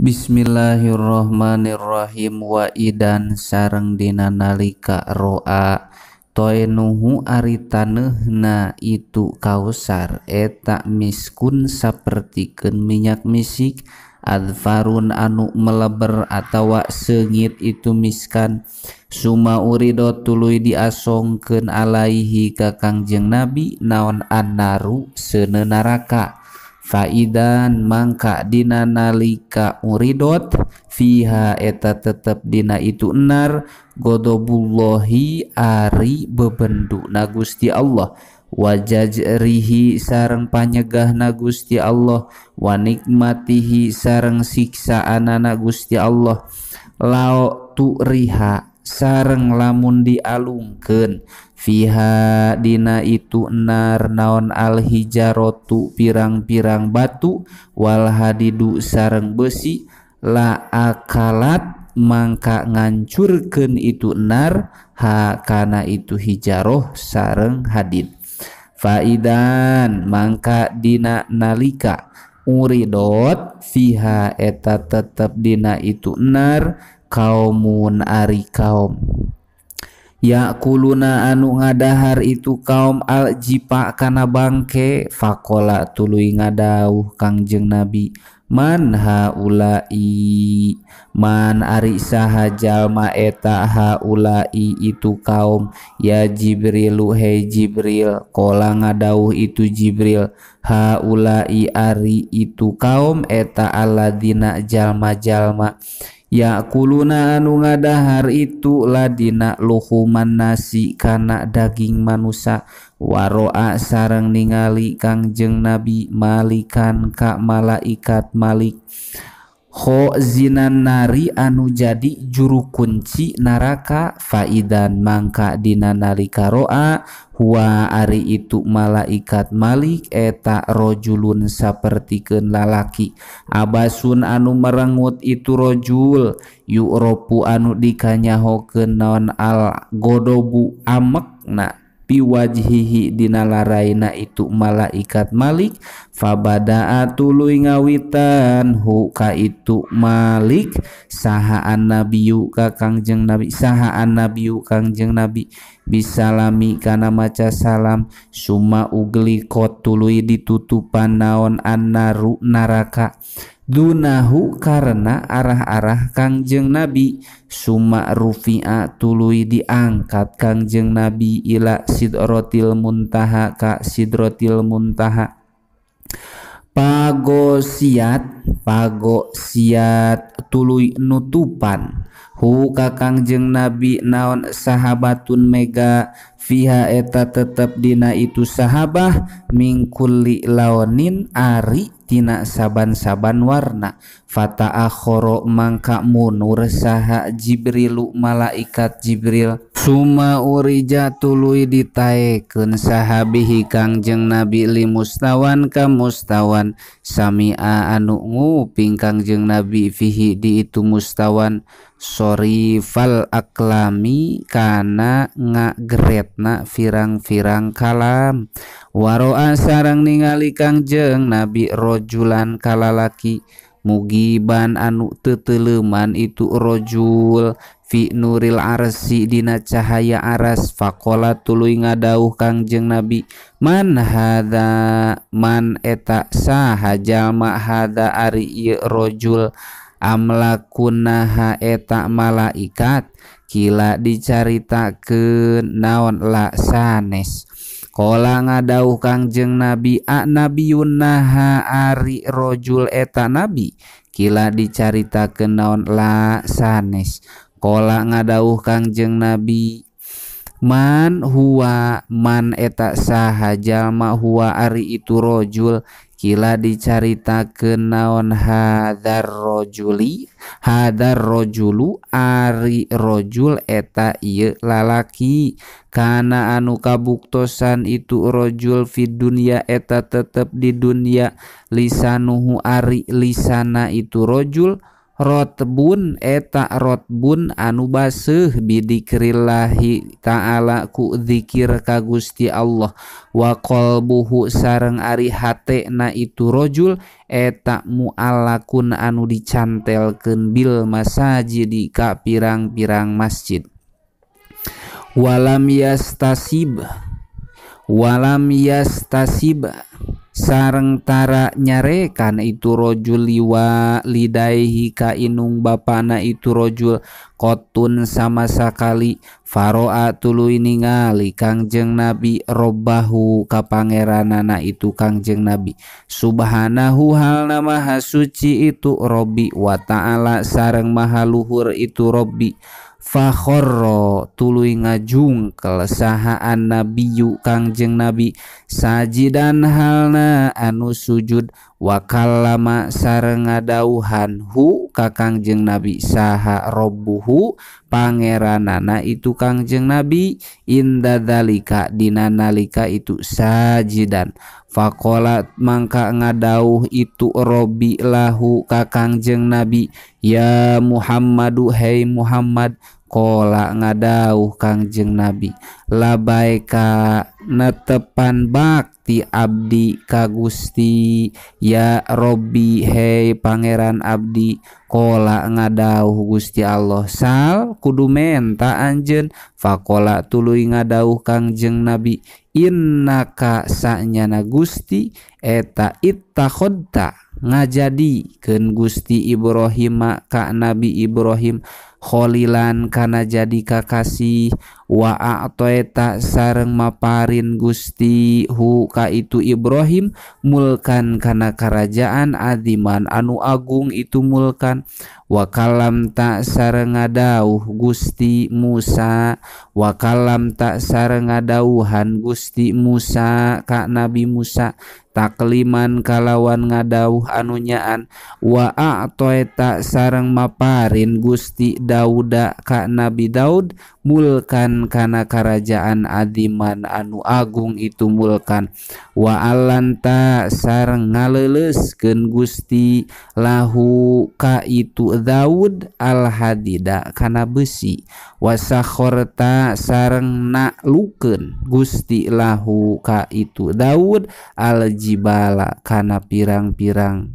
Bismillahirrahmanirrahim. Wa idan sareng dina nalika roa toenuhu ari taneuhna itu kausar eta miskun sapertikeun minyak misik adfarun anu meleber atawa seungit itu miskan suma urido tuluy diasongkeun alaihi ka Kangjeng Nabi naon annaru seuneu naraka. Faidan mangka dina nalika uridot fiha eta tetep dina itu enar godobullahi ari bebenduna Gusti Allah wajajrihi sareng panyegahna Gusti Allah wa nikmatihi sareng siksaanana Gusti Allah lao tu riha sareng lamun dialungkeun fiha dina itu nar naon al hijaratu pirang-pirang batu wal hadidu sareng besi la akalat mangka ngancurkeun itu nar ha kana itu hijaroh sareng hadid. Faidan mangka dina nalika uridot fiha eta tetep dina itu nar kaumun ari kaum yakuluna anu ngadahar itu kaum aljipa kana bangke fakola tuluy ngadauh Kangjeng Nabi man haulai man ari saha jalma eta haulai itu kaum ya Jibrilu he Jibril kola ngadauh itu Jibril haulai ari itu kaum eta alladzina jalma-jalma yakuluna anu ngadahar itu ladina luhuman nasi kana daging manusa waroa sareng ningali Kangjeng Nabi malikan ka malaikat malik khozinan nari anu jadi juru kunci naraka. Faidan mangka dina nalika roa huwa ari itu malaikat malik eta rojulun sapertikeun lalaki abasun anu merengut itu rojul yu'ropu anu dikanyahokeun naon al godobu amekna piwajhihi dina laraina itu malaikat malik fabada'a tuluy ngawitan hu ka itu malik sahaan nabiyu ka Kangjeng Nabi sahaan nabiyu Kangjeng Nabi bisalami kana maca salam summa uglikot tuluy ditutupan naon annaru naraka dunahu karena arah-arah Kangjeng Nabi summa rufi'a tuluy diangkat Kangjeng Nabi ila sidratil muntaha ka sidratil muntaha pagosiat tuluy nutupan hu ka Kangjeng Nabi naon sahabatun mega fiha eta tetep dina itu sahabah mingkulli laonin ari tina saban-saban warna fata akhoro mangka munur saha Jibrilu malaikat Jibril suma urija tuluy ditaekeun sahabihi Kangjeng Nabi li mustawan ka mustawan sami'a anu nguping Kangjeng Nabi fihi di itu mustawan sorifal aklami kana ngagretna firang-firang kalam waro'a sareng ningali Kangjeng Nabi rojulan kalalaki mugiban anu teteleuman itu rojul fi nuril arsi dina cahaya aras faqala tuluy ngadauh Kangjeng Nabi man hadza man eta saha jalma hadza ari ieu rojul amlakunaha eta malaikat kila dicaritakeun naon la sanes kola ngadauh Kangjeng Nabi a nabiyun naha ari rojul eta nabi kila dicaritakeun naon la sanes kola ngadauh Kangjeng Nabi man huwa man eta saha jalma huwa ari itu rojul kila dicaritakeun naon hadar rojulu ari rojul eta ieu lalaki kana anu kabuktosan itu rojul fid dunya eta tetep di dunya lisanuhu ari lisana itu rojul rotbun eta rotbun anu baseuh bidikrillahi ta'ala ku zikir ka Gusti Allah wa qalbuhu sareng ari hatena itu rojul eta muallakun anu dicantelkeun bil masajid ka pirang-pirang masjid walam yastasib sareng tara nyarekan itu rojul liwa lidaihi ka inung bapana itu rojul kotun sama sakali faro'a tuluy ningali Kangjeng Nabi robbahu ka pangeranana itu Kangjeng Nabi subhanahu halna maha suci itu Robbi wa ta'ala sareng maha luhur itu Robbi fakhorro tuluy ngajungkel sahaan nabiyu Kangjeng Nabi sajidan halna anu sujud wa kallama sareng ngadauhan hu ka Kangjeng Nabi saha robbuhu pangeranana itu Kangjeng Nabi inda dzalika dina nalika itu sajidan faqala mangka ngadauh itu Robbi lahu ka Kangjeng Nabi ya Muhammadu hai Muhammad kola ngadauh Kangjeng Nabi labaika netepan bakti abdi ka Gusti ya Robbi hei pangeran abdi kola ngadauh Gusti Allah sal kudu menta anjeun faqala tuluy ngadauh Kangjeng Nabi innaka sanyana Gusti eta ittakhodta ngajadikeun Gusti Ibrahim ka Nabi Ibrahim kholilan kana jadi kakasih wa a'taita sareng maparin Gusti hu ka itu Ibrahim mulkan kana kerajaan aziman anu agung itu mulkan wa kalam ta sareng ngadauh Gusti Musa wa kalam ta sareng ngadauhan Gusti Musa ka Nabi Musa takliman kalawan ngadauh anu nyaan wa a'taita sareng maparin Gusti Dauda ka Nabi Daud mulkan kana kerajaan aziman anu agung itu mulkan wa alanta sareng ngaleuleskeun Gusti lahu ka itu Daud al hadida kana besi wa sakhorta sareng naklukeun Gusti lahu ka itu Daud al jibala kana pirang-pirang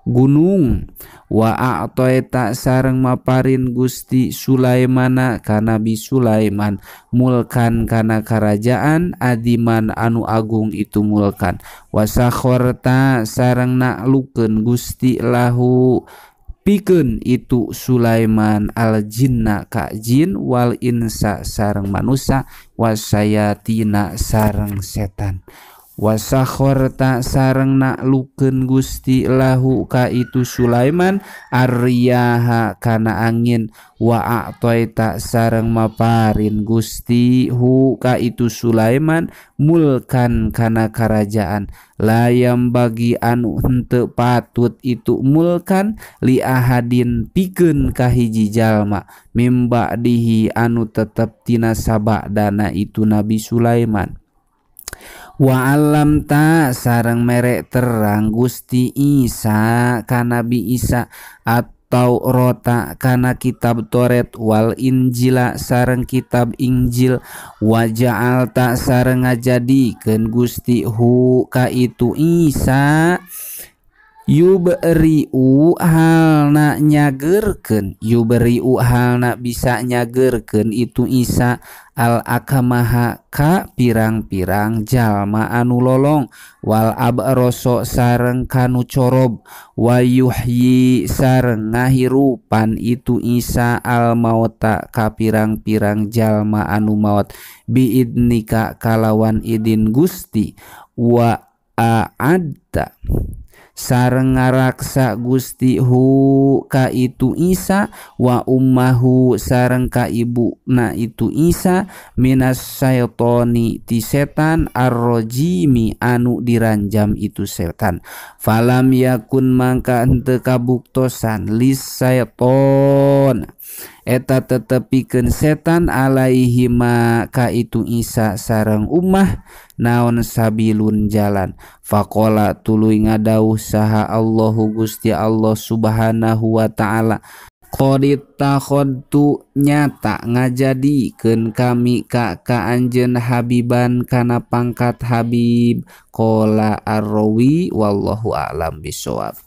gunung wa a'taita sareng maparin Gusti Sulaimana ka Nabi Sulaiman mulkan kana kerajaan adiman anu agung itu mulkan wa sakhorta sareng naklukeun Gusti lahu pikeun itu Sulaiman al jinna ka jin wal insa sareng manusia wasayatina sareng setan wasakhorta sareng naklukeun Gusti lahu ka itu Sulaiman arriyaha kana angin wa a'taita sareng maparin Gusti hu ka itu Sulaiman mulkan kana kerajaan layam bagi anu henteu patut itu mulkan li ahadin pikeun ka hiji jalma mimba dihi anu tetep tina sabadana itu Nabi Sulaiman wa alam ta sareng merek terang Gusti Isa ka Nabi Isa atau rota kana kitab Toret wal Injila sareng kitab Injil wa ja'al ta sareng ngajadikeun Gusti hu ka itu Isa yubri'u halna nyageurkeun yubri'u halna bisa nyageurkeun itu Isa al akamaha ka pirang-pirang jalma anu lolong wal abroso sareng kanu corob wa yuhyi sareng ngahirupan itu Isa al mauta ka pirang-pirang jalma anu maot biidnika kalawan idin Gusti wa a'adda sareng ngaraksa Gusti hu ka itu Isa wa ummahu sareng ka ibuna itu Isa minas syaitoni ti setan arrojimi anu diranjam itu setan falam yakun mangka henteu kabuktosan lis syaiton eta tetepikeun setan alaihima ka itu Isa sareng ummah naon sabilun jalan. Faqala tuluy ngadauh saha Allahu Gusti Allah subhanahu wa ta'ala, qad takhadtu nyata ngajadikeun kami ka anjeun habiban kana pangkat habib. Qala ar-rawi wallahu a'lam bishawab.